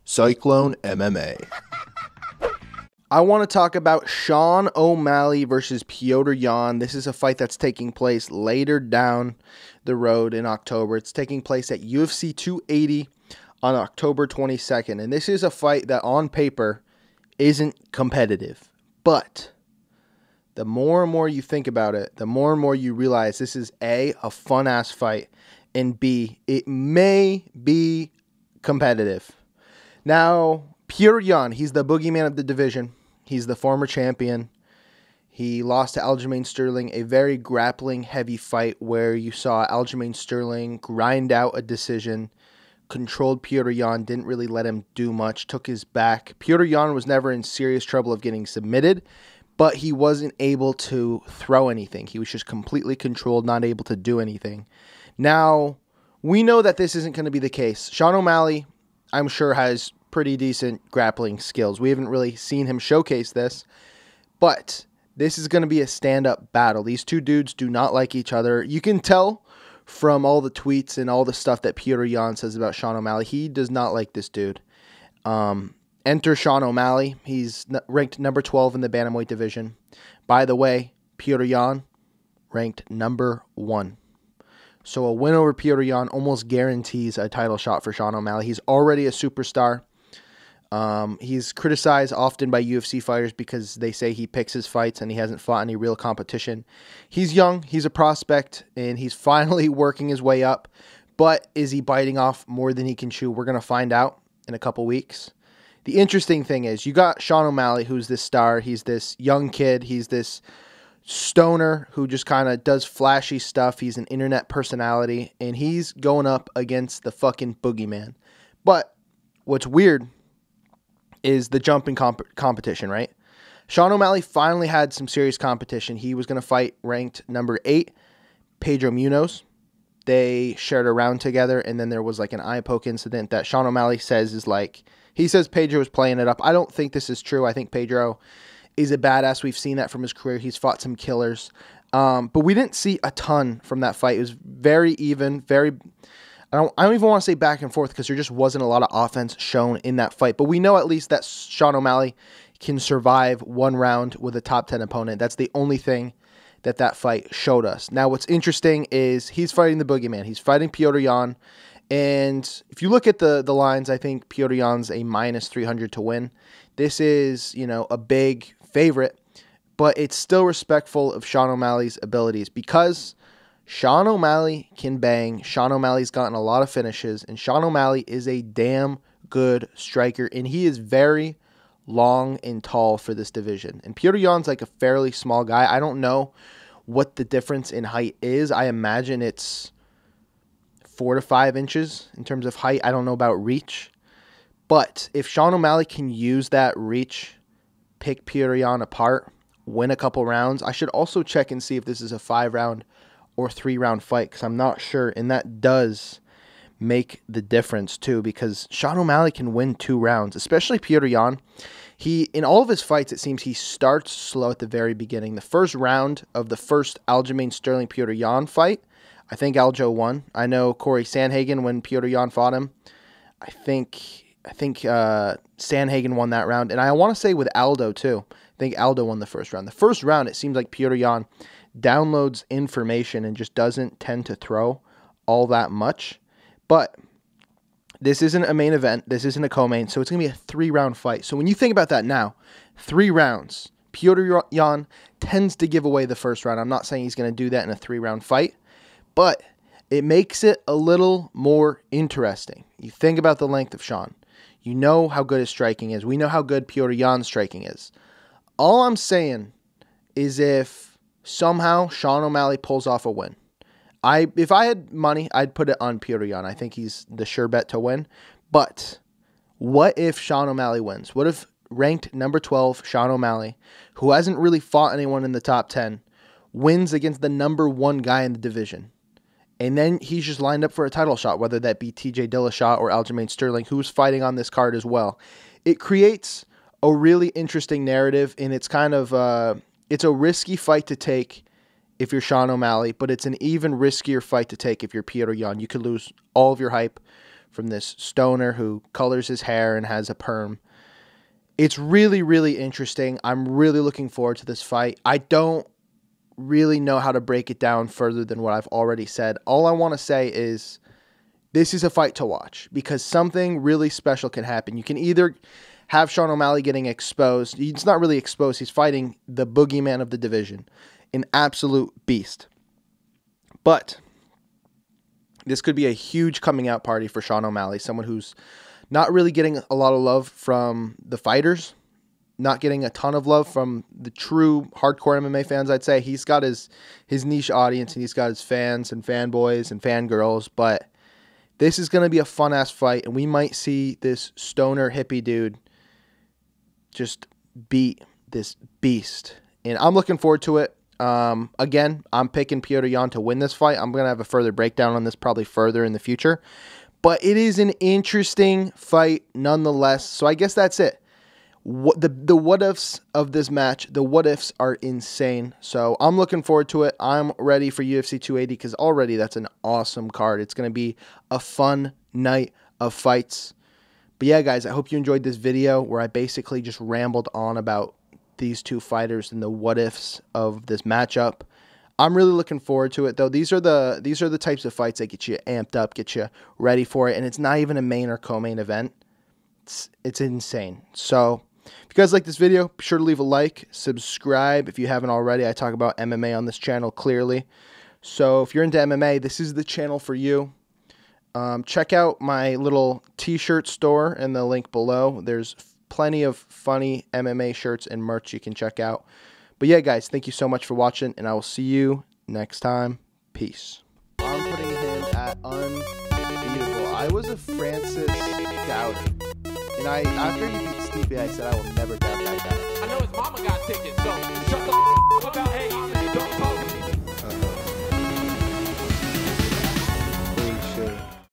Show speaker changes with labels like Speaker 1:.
Speaker 1: Cyclone MMA. I want to talk about Sean O'Malley versus Petr Yan. This is a fight that's taking place later down the road in October. It's taking place at UFC 280 on October 22nd. And this is a fight that on paper isn't competitive. But the more and more you think about it, the more and more you realize this is A, a fun-ass fight, and B, it may be competitive. Now, Petr Yan, he's the boogeyman of the division. He's the former champion. He lost to Aljamain Sterling, a very grappling-heavy fight where you saw Aljamain Sterling grind out a decision, controlled Petr Yan, didn't really let him do much, took his back. Petr Yan was never in serious trouble of getting submitted, but he wasn't able to throw anything. He was just completely controlled, not able to do anything. Now, we know that this isn't going to be the case. Sean O'Malley, I'm sure, has pretty decent grappling skills. We haven't really seen him showcase this, but this is going to be a stand-up battle. These two dudes do not like each other. You can tell from all the tweets and all the stuff that Petr Yan says about Sean O'Malley. He does not like this dude. Enter Sean O'Malley. He's ranked number 12 in the Bantamweight division. By the way, Petr Yan ranked number 1. So a win over Petr Yan almost guarantees a title shot for Sean O'Malley. He's already a superstar. He's criticized often by UFC fighters because they say he picks his fights and he hasn't fought any real competition. He's young, he's a prospect, and he's finally working his way up. But is he biting off more than he can chew? We're going to find out in a couple weeks. The interesting thing is you got Sean O'Malley, who's this star. He's this young kid. He's this stoner who just kind of does flashy stuff. He's an internet personality, and he's going up against the fucking boogeyman. But what's weird is the jumping competition, right? Sean O'Malley finally had some serious competition. He was going to fight ranked number 8, Pedro Munoz. They shared a round together, and then there was like an eye poke incident that Sean O'Malley says is like, he says Pedro was playing it up. I don't think this is true. I think Pedro is a badass. We've seen that from his career. He's fought some killers. But we didn't see a ton from that fight. It was very even, very... I don't even want to say back and forth because there just wasn't a lot of offense shown in that fight. But we know at least that Sean O'Malley can survive one round with a top 10 opponent. That's the only thing that fight showed us. Now, what's interesting is he's fighting the boogeyman. He's fighting Petr Yan. And if you look at the lines, I think Petr Yan's a minus 300 to win. This is, a big favorite, but it's still respectful of Sean O'Malley's abilities because Sean O'Malley can bang. Sean O'Malley's gotten a lot of finishes, and Sean O'Malley is a damn good striker, and he is very long and tall for this division. And Petr Yan's like a fairly small guy. I don't know what the difference in height is. I imagine it's 4 to 5 inches in terms of height. I don't know about reach. But if Sean O'Malley can use that reach, pick Petr Yan apart, win a couple rounds, I should also check and see if this is a 5-round or 3-round fight because I'm not sure. And that does make the difference too because Sean O'Malley can win 2 rounds, especially Petr Yan. In all of his fights, it seems he starts slow at the very beginning. The first round of the first Aljamain Sterling Petr Yan fight, I think Aljo won. I know Corey Sandhagen, when Petr Yan fought him, I think Sandhagen won that round. And I want to say with Aldo too. I think Aldo won the first round. The first round, it seems like Petr Yan downloads information and just doesn't tend to throw all that much. But this isn't a main event. This isn't a co-main. So it's going to be a 3-round fight. So when you think about that now, 3 rounds, Petr Yan tends to give away the first round. I'm not saying he's going to do that in a 3-round fight, but it makes it a little more interesting. You think about the length of Sean. You know how good his striking is. We know how good Petr Yan's striking is. All I'm saying is if somehow Sean O'Malley pulls off a win, if I had money, I'd put it on Petr Yan. I think he's the sure bet to win. But what if Sean O'Malley wins? What if ranked number 12 Sean O'Malley, who hasn't really fought anyone in the top 10, wins against the number 1 guy in the division? And then he's just lined up for a title shot, whether that be TJ Dillashaw or Aljamain Sterling, who's fighting on this card as well. It creates a really interesting narrative, and it's kind of it's a risky fight to take if you're Sean O'Malley, but it's an even riskier fight to take if you're Petr Yan. You could lose all of your hype from this stoner who colors his hair and has a perm. It's really, really interesting. I'm really looking forward to this fight. I don't really know how to break it down further than what I've already said. All I want to say is this is a fight to watch because something really special can happen. You can either have Sean O'Malley getting exposed. He's not really exposed. He's fighting the boogeyman of the division, an absolute beast. But this could be a huge coming out party for Sean O'Malley, someone who's not really getting a lot of love from the fighters, not getting a ton of love from the true hardcore MMA fans, I'd say. He's got his niche audience, and he's got his fans and fanboys and fangirls, but this is going to be a fun-ass fight, and we might see this stoner hippie dude just beat this beast. And I'm looking forward to it. Again, I'm picking Petr Yan to win this fight. I'm going to have a further breakdown on this probably further in the future. But it is an interesting fight nonetheless. So I guess that's it. The what-ifs of this match, the what-ifs are insane. So I'm looking forward to it. I'm ready for UFC 280 because already that's an awesome card. It's going to be a fun night of fights. But yeah, guys, I hope you enjoyed this video where I basically just rambled on about these two fighters and the what-ifs of this matchup. I'm really looking forward to it, though. These are the types of fights that get you amped up, get you ready for it, and it's not even a main or co-main event. It's insane. So if you guys like this video, be sure to leave a like, subscribe if you haven't already. I talk about MMA on this channel clearly. So if you're into MMA, this is the channel for you. Check out my little t-shirt store in the link below. There's plenty of funny MMA shirts and merch you can check out. But yeah, guys, thank you so much for watching, and I will see you next time. Peace. I'm putting him at unbeatable. I was a Francis doubter. And after you beat Stipe, I said I will never doubt that guy.
Speaker 2: I know his mama got tickets, so shut the